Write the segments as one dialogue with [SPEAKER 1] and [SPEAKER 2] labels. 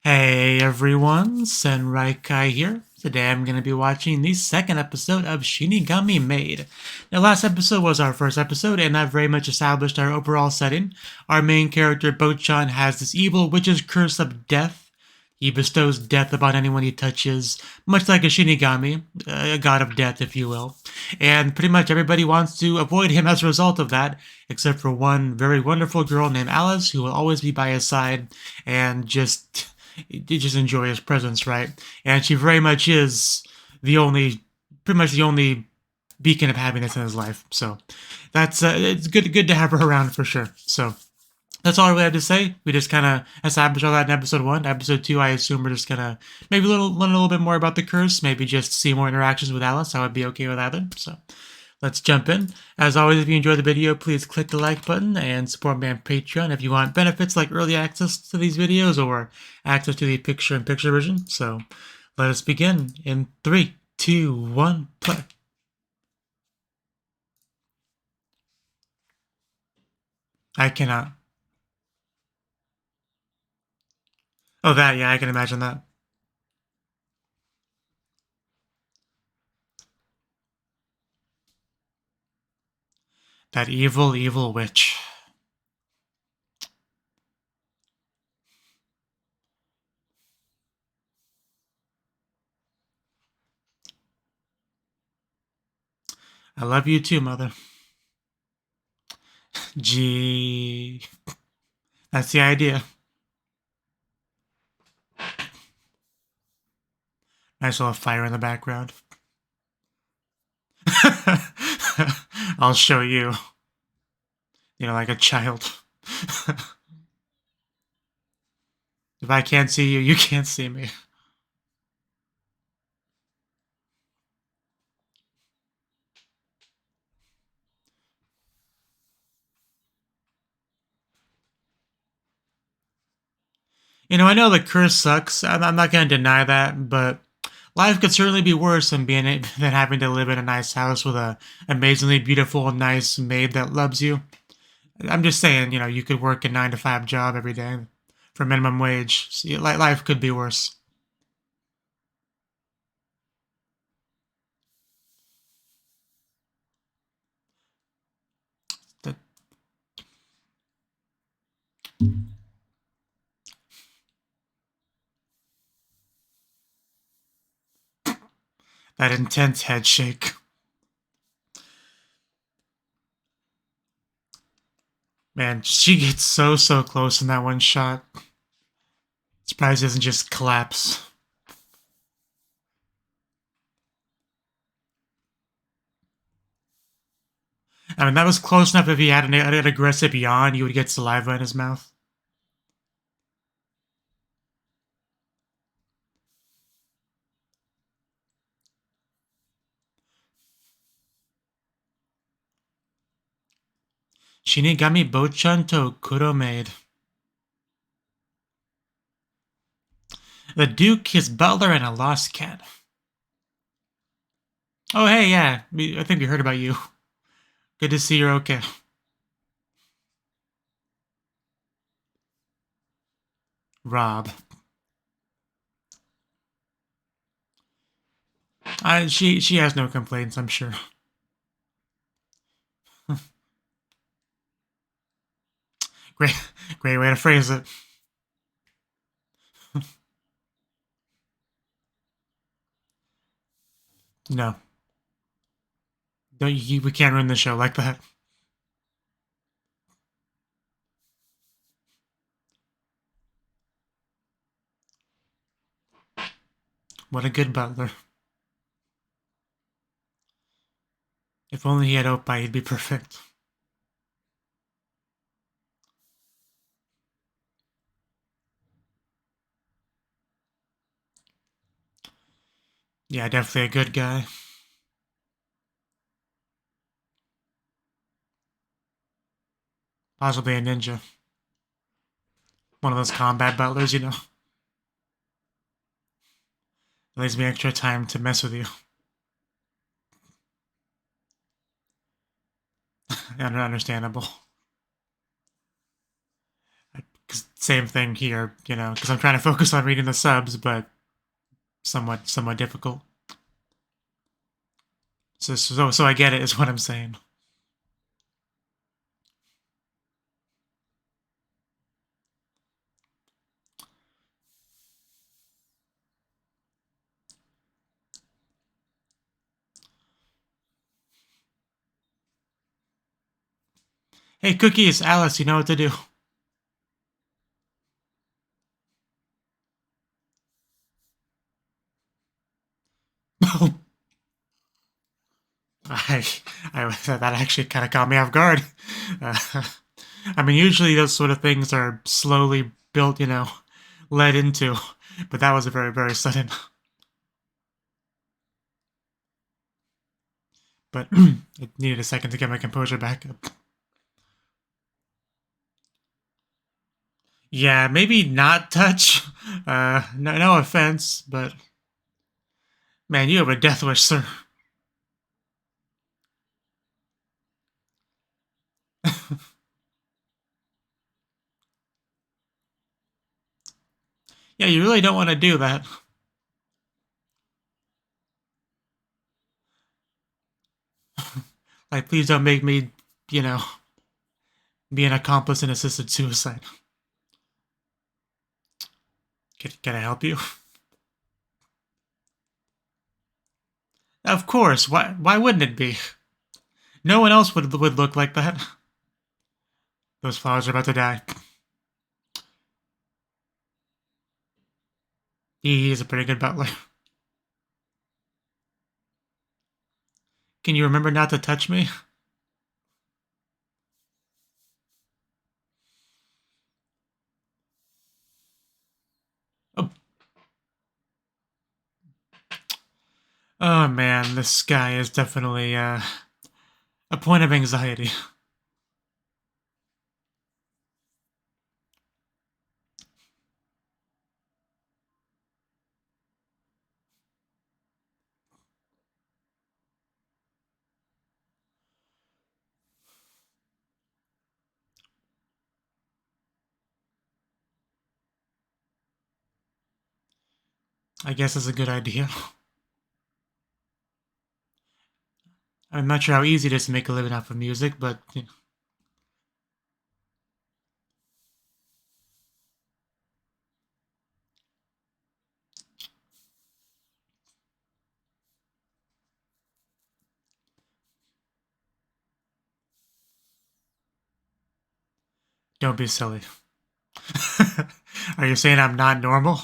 [SPEAKER 1] Hey everyone, Senraikai here. Today I'm going to be watching the second episode of Shinigami Maid. The last episode was our first episode, and that very much established our overall setting. Our main character, Bocchan, has this evil witch's curse of death. He bestows death upon anyone he touches, much like a Shinigami, a god of death, if you will. And pretty much everybody wants to avoid him as a result of that, except for one very wonderful girl named Ellis, who will always be by his side and just enjoy his presence, right? And she very much is pretty much the only beacon of happiness in his life. So that's it's good to have her around for sure. So that's all I really have to say. We just kind of established all that in episode 1. Episode 2, I assume we're just gonna maybe learn a little bit more about the curse, maybe just see more interactions with Alice. I would be okay with either. So let's jump in. As always, if you enjoyed the video, please click the like button and support me on Patreon if you want benefits like early access to these videos or access to the picture-in-picture version. So let us begin in 3, 2, 1, play. I cannot. Oh, that, yeah, I can imagine that. That evil, evil witch. I love you too, mother. Gee. That's the idea. Nice little fire in the background. I'll show you. You know, like a child. If I can't see you, you can't see me. You know, I know the curse sucks. I'm not going to deny that, but life could certainly be worse than than having to live in a nice house with a amazingly beautiful, nice maid that loves you. I'm just saying, you know, you could work a 9-to-5 job every day for minimum wage. See, life could be worse. That that intense head shake. Man, she gets so close in that one shot. Surprised he doesn't just collapse. I mean, that was close enough. If he had an aggressive yawn, he would get saliva in his mouth. Shinigami Bocchan to Kuro Maid. The Duke, his butler, and a lost cat. Oh, hey, yeah. I think we heard about you. Good to see you're okay. Rob. She has no complaints, I'm sure. Great way to phrase it. No. We can't ruin the show like that. What a good butler. If only he had Opie, he'd be perfect. Yeah, definitely a good guy. Possibly a ninja. One of those combat butlers, you know. It leaves me extra time to mess with you. Understandable. Same thing here, because I'm trying to focus on reading the subs, but somewhat difficult. So I get it, is what I'm saying. Hey, Cookies, Alice, you know what to do. I, that actually kind of caught me off guard. Uh, I mean, usually those sort of things are slowly built, led into, but that was a very, very sudden. But it needed a second to get my composure back up. Yeah, maybe not touch. No offense, but man, you have a death wish, sir. Yeah, you really don't want to do that. Like, please don't make me, you know, be an accomplice in assisted suicide. Can I help you? Of course. Why wouldn't it be? No one else would look like that. Those flowers are about to die. He is a pretty good butler. Can you remember not to touch me? Oh, oh man, this guy is definitely a point of anxiety. I guess it's a good idea. I'm not sure how easy it is to make a living off of music, but don't be silly. Are you saying I'm not normal?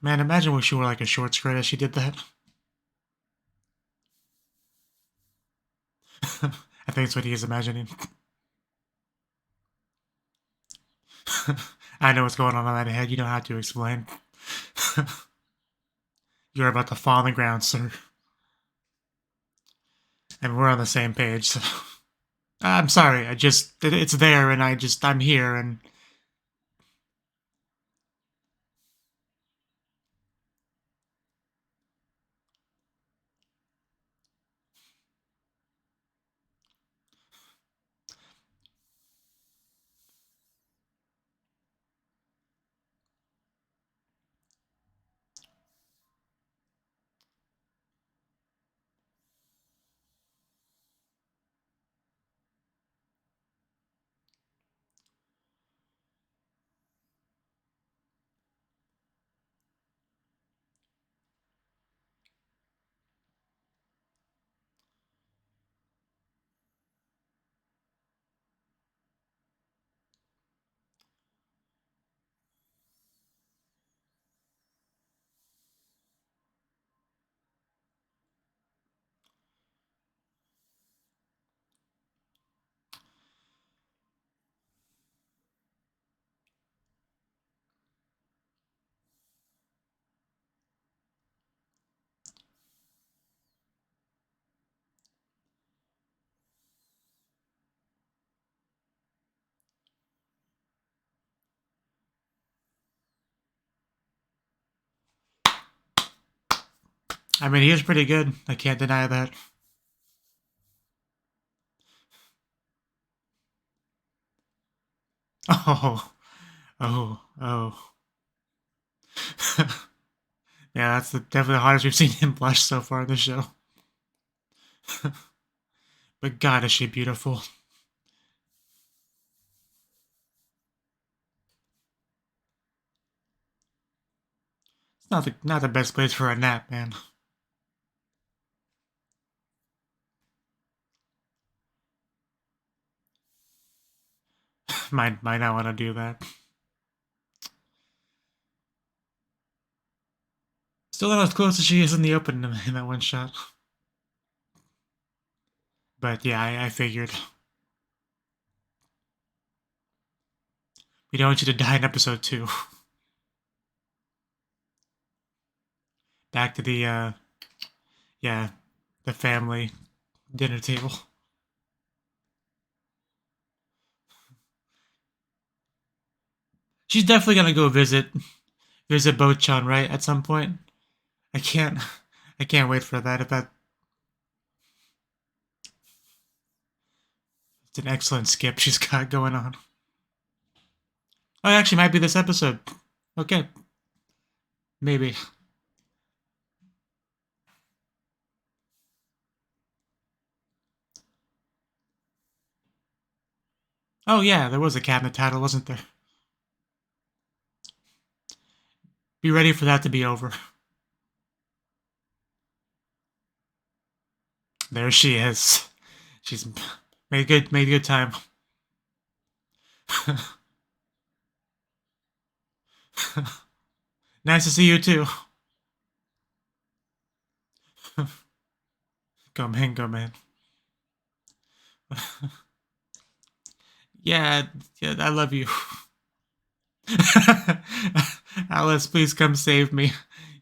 [SPEAKER 1] Man, imagine if she wore like a short skirt as she did that. I think it's what he is imagining. I know what's going on in that head. You don't have to explain. You're about to fall on the ground, sir. And we're on the same page. So. I'm sorry. It's there, and I'm here, and I mean, he is pretty good. I can't deny that. Oh, oh. Yeah, that's definitely the hardest we've seen him blush so far in the show. But God, is she beautiful. It's not the best place for a nap, man. might not want to do that. Still not as close as she is in the open in that one shot. But yeah, I figured. We don't want you to die in episode 2. Back to the, yeah, the family dinner table. She's definitely gonna go visit Bocchan, right? At some point. I can't wait for that. If that it's an excellent skip she's got going on. Oh, it actually might be this episode. Okay. Maybe. Oh yeah, there was a cabinet title, wasn't there? Be ready for that to be over. There she is. She's made good time. Nice to see you too. Go man, go man. Yeah, I love you. Alice, please come save me.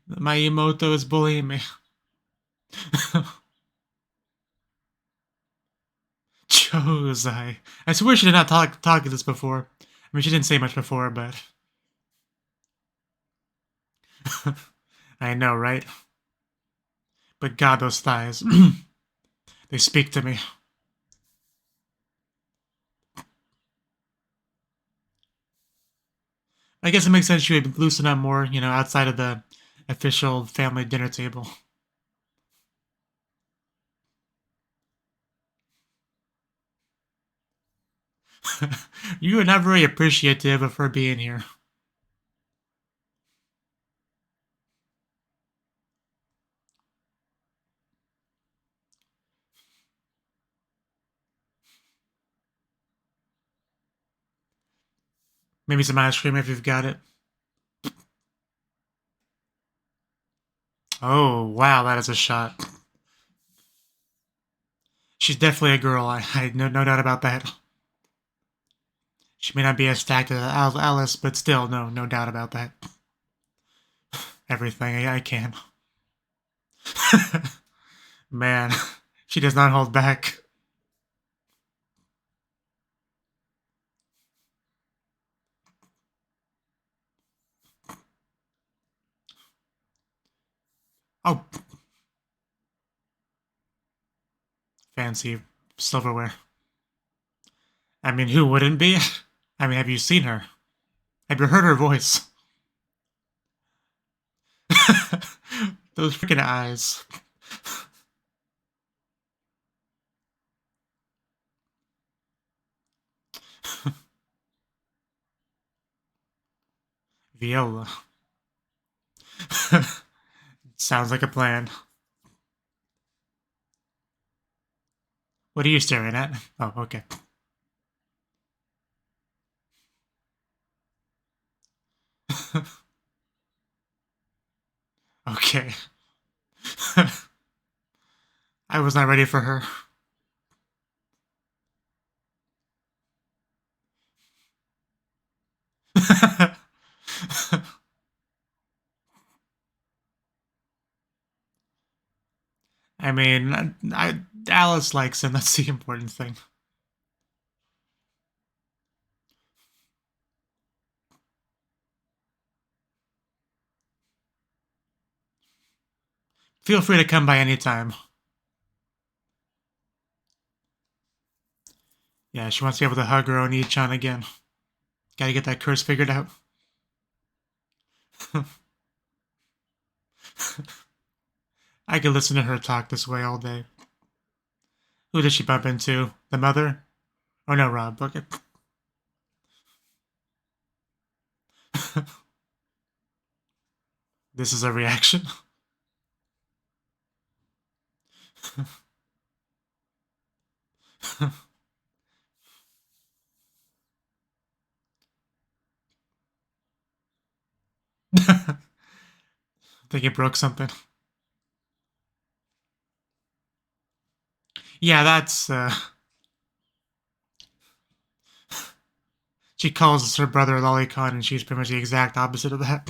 [SPEAKER 1] My Emoto is bullying me. Josai. I swear she did not talk this before. I mean, she didn't say much before, but... I know, right? But God, those thighs. They speak to me. I guess it makes sense she would loosen up more, outside of the official family dinner table. You are not very appreciative of her being here. Maybe some ice cream if you've got it. Oh, wow, that is a shot. She's definitely a girl. I no doubt about that. She may not be as stacked as Ellis, but still, no doubt about that. Everything I can. Man, she does not hold back. Oh, fancy silverware. I mean, who wouldn't be? I mean, have you seen her? Have you heard her voice? Those freaking eyes. Viola. Sounds like a plan. What are you staring at? Oh, okay. Okay. I was not ready for her. I mean, Alice likes him. That's the important thing. Feel free to come by anytime. Yeah, she wants to be able to hug her own Ichan again. Gotta get that curse figured out. I could listen to her talk this way all day. Who did she bump into? The mother? Oh no, Rob. Okay. This is a reaction. I think it broke something. Yeah, that's, she calls her brother Lolicon, and she's pretty much the exact opposite of that.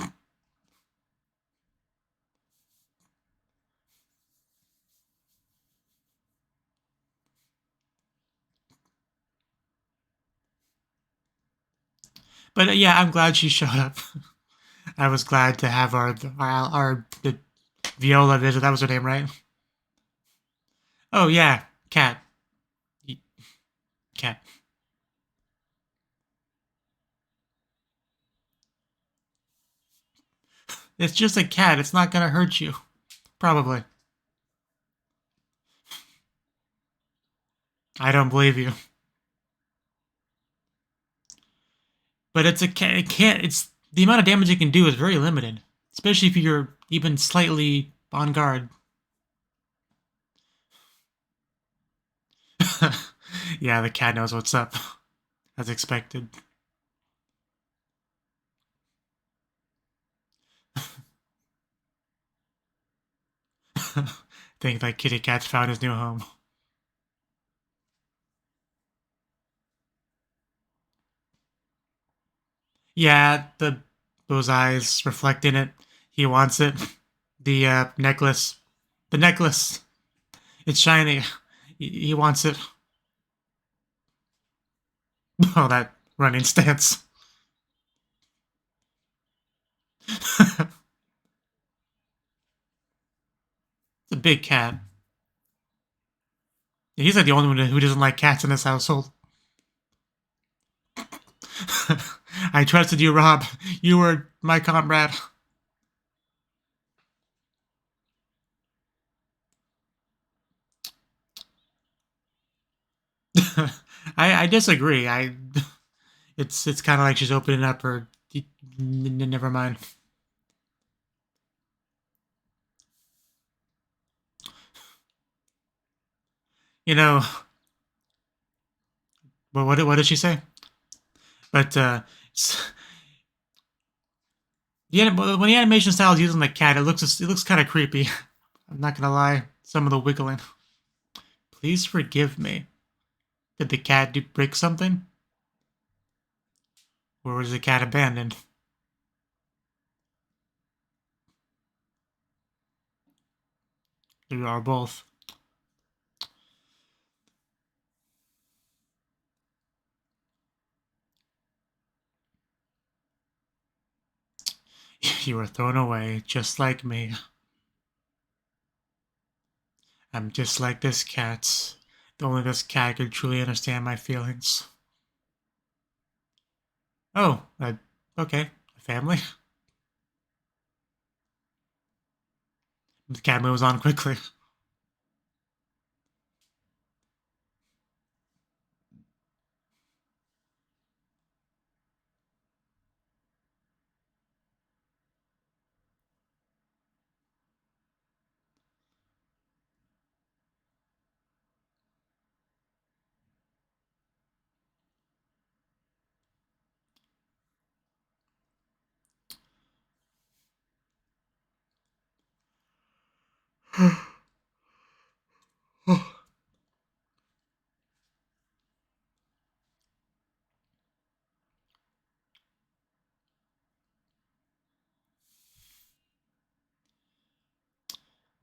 [SPEAKER 1] But yeah, I'm glad she showed up. I was glad to have the Viola visit. That was her name, right? Oh yeah, cat. Cat. It's just a cat. It's not gonna hurt you. Probably. I don't believe you. But it's a cat. It can't. It's the amount of damage it can do is very limited, especially if you're even slightly on guard. Yeah, the cat knows what's up, as expected. Think that kitty cat's found his new home. Yeah, those eyes reflect in it. He wants it. The necklace. The necklace. It's shiny. He wants it. Oh, that running stance. It's a big cat. He's like the only one who doesn't like cats in this household. I trusted you, Rob. You were my comrade. I disagree. It's kind of like she's opening up her. Never mind. You know, what did she say? But when the animation style is using the cat, it looks kind of creepy. I'm not gonna lie. Some of the wiggling. Please forgive me. Did the cat break something? Or was the cat abandoned? You are both. You were thrown away, just like me. I'm just like this cat. Only this cat could truly understand my feelings. Oh, okay. A family? The cat moves on quickly.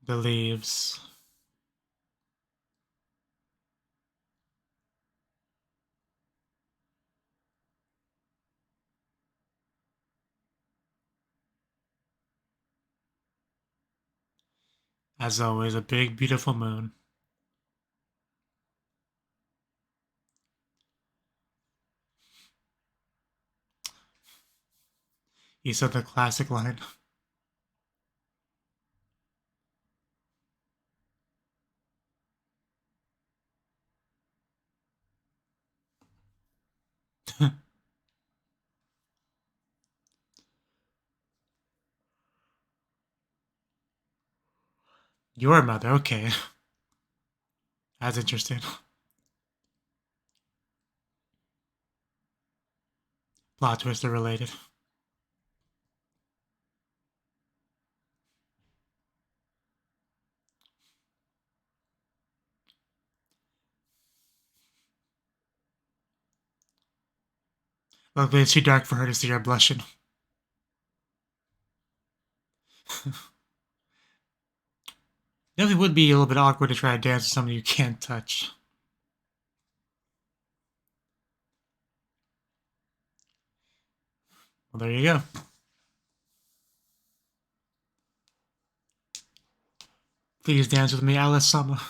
[SPEAKER 1] The leaves. As always, a big, beautiful moon. He said the classic line. Your mother, okay. That's interesting. Plot twist are related. Luckily, it's too dark for her to see her blushing. Definitely would be a little bit awkward to try to dance with someone you can't touch. Well, there you go. Please dance with me, Alice-sama.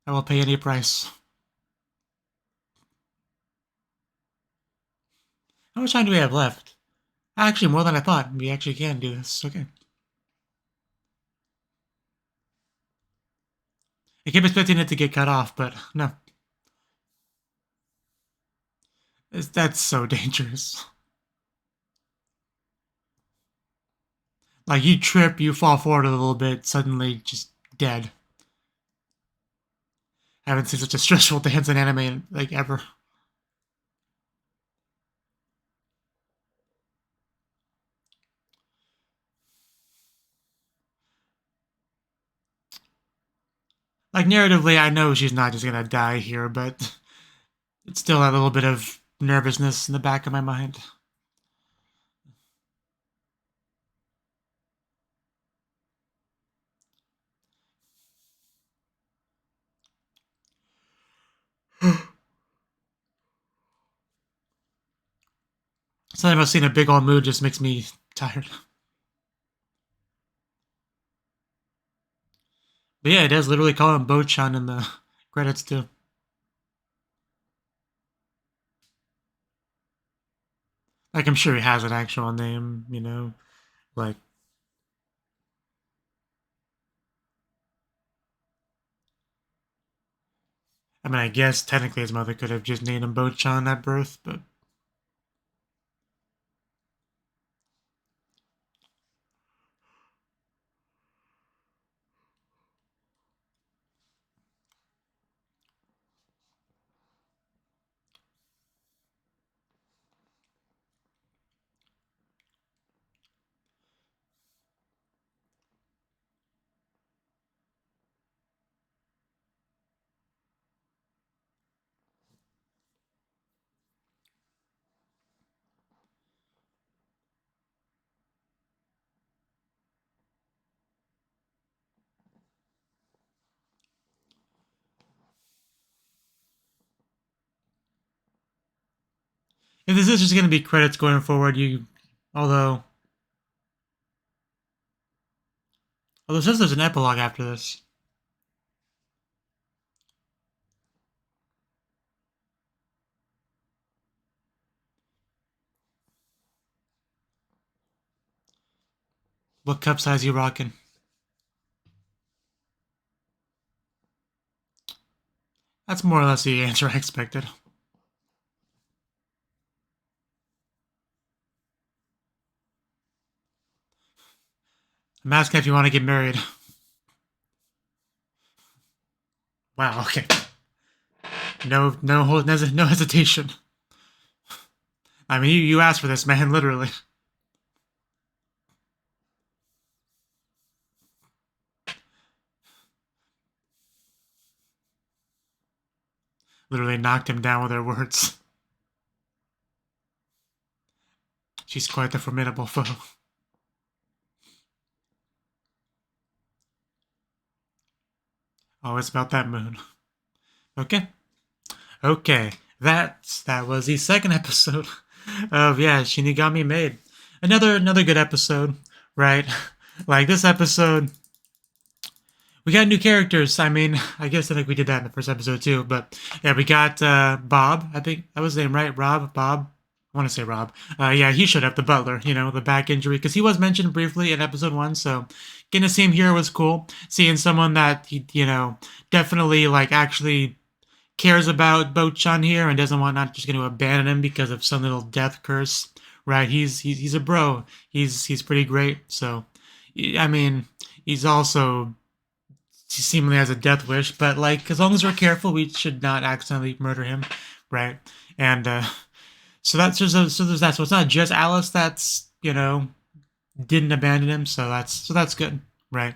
[SPEAKER 1] I will pay any price. How much time do we have left? Actually, more than I thought. We actually can do this. Okay. I keep expecting it to get cut off, but no. That's so dangerous. Like, you trip, you fall forward a little bit, suddenly just dead. I haven't seen such a stressful dance in anime, like, ever. Like, narratively, I know she's not just gonna die here, but it's still a little bit of nervousness in the back of my mind. Something about seeing a big old mood just makes me tired. But yeah, it does literally call him Bocchan in the credits too. Like, I'm sure he has an actual name, you know? Like, I mean, I guess technically his mother could have just named him Bocchan at birth, but... If this is just going to be credits going forward, although it says there's an epilogue after this. What cup size you rocking? That's more or less the answer I expected. I'm asking if you want to get married. Wow, okay. No hesitation. I mean, you asked for this, man, literally. Literally knocked him down with her words. She's quite the formidable foe. Oh, it's about that moon. Okay. Okay. That was the second episode of Shinigami Maid. Another good episode, right? Like, this episode, We got new characters. I mean, I guess I think we did that in the first episode too. But yeah, we got Bob. I think that was his name, right? Bob. I want to say Rob. Yeah, he showed up, the butler, the back injury, because he was mentioned briefly in episode 1. So getting to see him here was cool. Seeing someone that, definitely, like, actually cares about Bocchan here and doesn't want, not just going to abandon him because of some little death curse, right? He's a bro. He's pretty great. So, I mean, he's also seemingly has a death wish, but like as long as we're careful, we should not accidentally murder him, right? And so there's that. So it's not just Alice that's didn't abandon him. So that's good, right?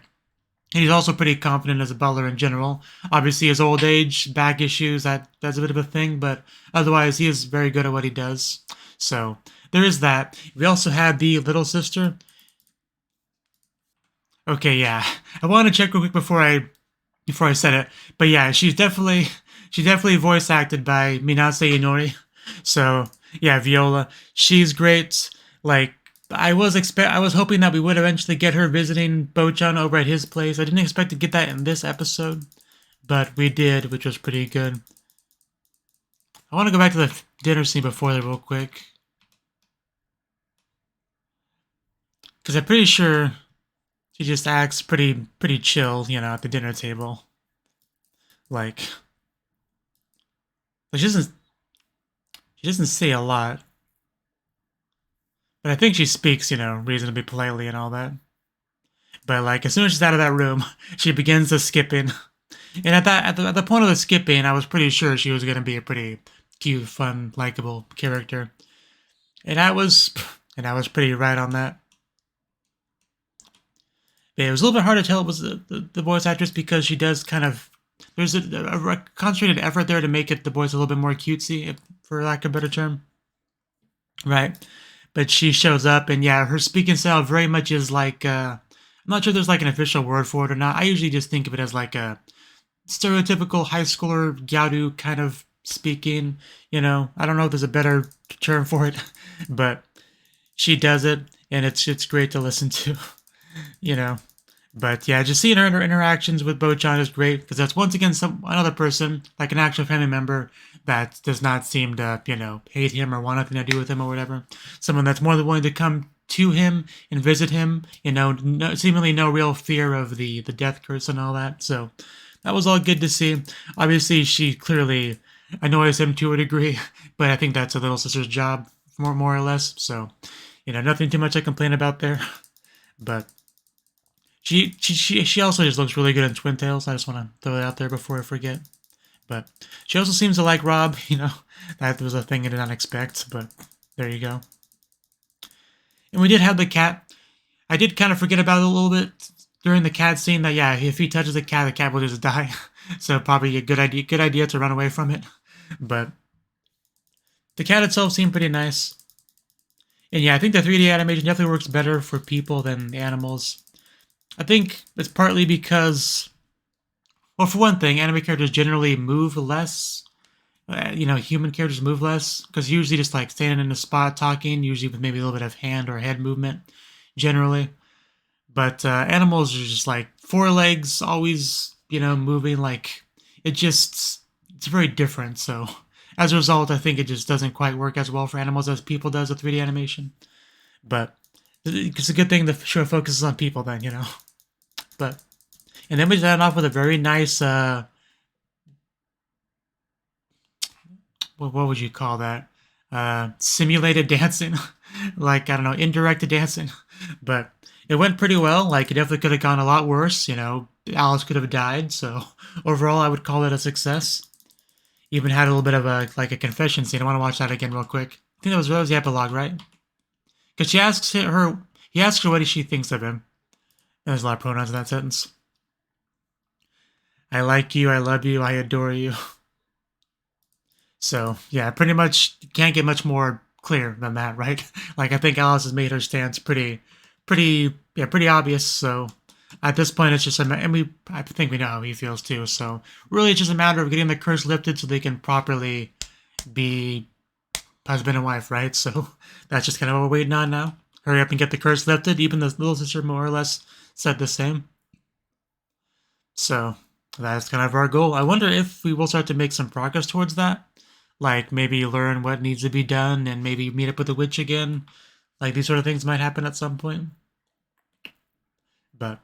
[SPEAKER 1] And he's also pretty confident as a butler in general. Obviously, his old age, back issues, that's a bit of a thing, but otherwise, he is very good at what he does. So there is that. We also had the little sister. Okay, yeah. I want to check real quick before I said it, but yeah, she's definitely voice acted by Minase Inori. So yeah, Viola, she's great. Like I was hoping that we would eventually get her visiting Bocchan over at his place. I didn't expect to get that in this episode, but we did, which was pretty good. I want to go back to the dinner scene before that real quick, because I'm pretty sure she just acts pretty chill, at the dinner table. Like she doesn't say a lot, but I think she speaks, reasonably politely and all that. But like as soon as she's out of that room, she begins the skipping. And at the point of the skipping, I was pretty sure she was gonna be a pretty cute, fun, likable character. And I was pretty right on that. But it was a little bit hard to tell it was the voice actress because she does kind of there's a concentrated effort there to make it the voice a little bit more cutesy, for lack of a better term. Right. But she shows up and yeah, her speaking style very much is like I'm not sure there's like an official word for it or not. I usually just think of it as like a stereotypical high schooler Gyaru kind of speaking, I don't know if there's a better term for it, but she does it and it's great to listen to, you know. But yeah, just seeing her interactions with Bocchan is great because that's once again another person, like an actual family member, that does not seem to, hate him or want nothing to do with him or whatever. Someone that's more than willing to come to him and visit him, seemingly no real fear of the death curse and all that. So that was all good to see. Obviously, she clearly annoys him to a degree, but I think that's a little sister's job, more or less. So, nothing too much to complain about there. But she also just looks really good in Twin Tails. I just want to throw it out there before I forget. But she also seems to like Rob. That was a thing I did not expect. But there you go. And we did have the cat. I did kind of forget about it a little bit during the cat scene. That yeah, if he touches the cat will just die. So probably a good idea to run away from it. But the cat itself seemed pretty nice. And yeah, I think the 3D animation definitely works better for people than the animals. I think it's partly because, well, for one thing, anime characters generally move less. Human characters move less because usually just like standing in a spot talking, usually with maybe a little bit of hand or head movement, generally. But animals are just like four legs, always, moving. Like it's very different. So as a result, I think it just doesn't quite work as well for animals as people does with 3D animation. But it's a good thing the show focuses on people then, But and then we start off with a very nice what would you call that? Simulated dancing. Like, I don't know, indirected dancing. But it went pretty well. Like, it definitely could have gone a lot worse. Alice could have died. So overall, I would call it a success. Even had a little bit of a confession scene. I want to watch that again real quick. I think that was the epilogue, right? Because he asks her what she thinks of him. There's a lot of pronouns in that sentence. I like you, I love you, I adore you. So, yeah, pretty much can't get much more clear than that, right? Like, I think Alice has made her stance pretty obvious. So, at this point, it's just I think we know how he feels too. So, really, it's just a matter of getting the curse lifted so they can properly be husband and wife, right? So, that's just kind of what we're waiting on now. Hurry up and get the curse lifted. Even the little sister more or less said the same. So that's kind of our goal. I wonder if we will start to make some progress towards that. Like maybe learn what needs to be done and maybe meet up with the witch again. Like these sort of things might happen at some point. But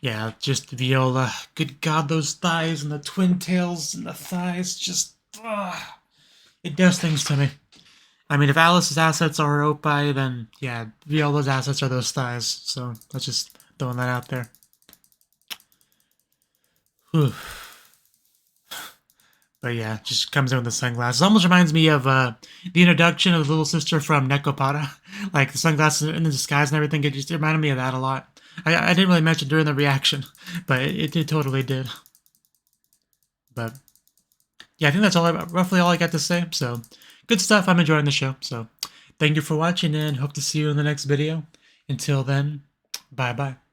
[SPEAKER 1] yeah, just Viola. Good God, those thighs and the twin tails and the thighs just... it does things to me. I mean, if Alice's assets are Opie, then yeah, Viola's assets are those thighs. So let's just throwing that out there. Whew. But yeah, just comes in with the sunglasses. Almost reminds me of the introduction of the little sister from Nekopata. Like the sunglasses in the disguise and everything. It just reminded me of that a lot. I didn't really mention during the reaction, but it totally did. But yeah, I think that's roughly all I got to say. So good stuff. I'm enjoying the show. So thank you for watching and hope to see you in the next video. Until then, bye-bye.